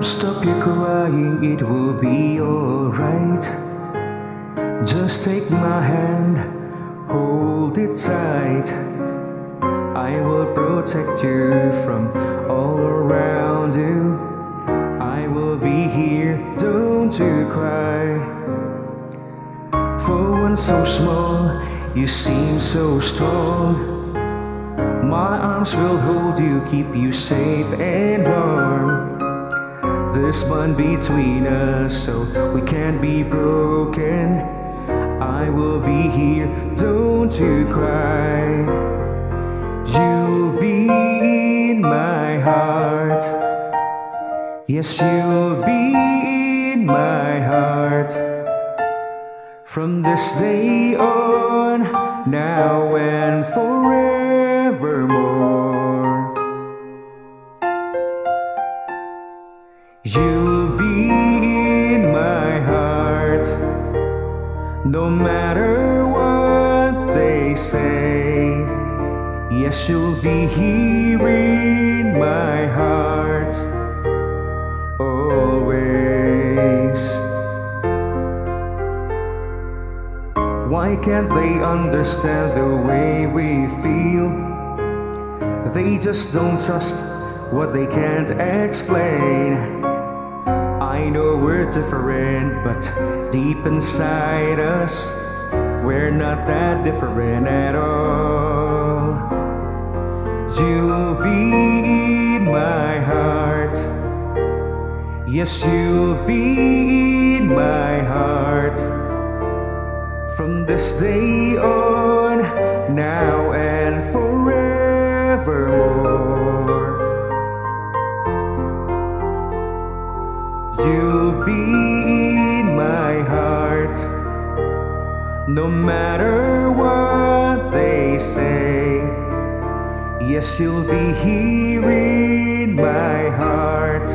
Stop your crying, it will be alright. Just take my hand, hold it tight. I will protect you from all around you. I will be here, don't you cry. For one so small, you seem so strong. My arms will hold you, keep you safe and warm. This bond between us, so we can't be broken. I will be here, don't you cry. You'll be in my heart. Yes, you'll be in my heart. From this day on, now and forevermore. You'll be in my heart, no matter what they say. Yes, you'll be here in my heart, always. Why can't they understand the way we feel? They just don't trust what they can't explain. I know we're different, but deep inside us, we're not that different at all. You'll be in my heart. Yes, you'll be in my heart. From this day on, now and forevermore. You'll be in my heart, no matter what they say. Yes, you'll be here in my heart,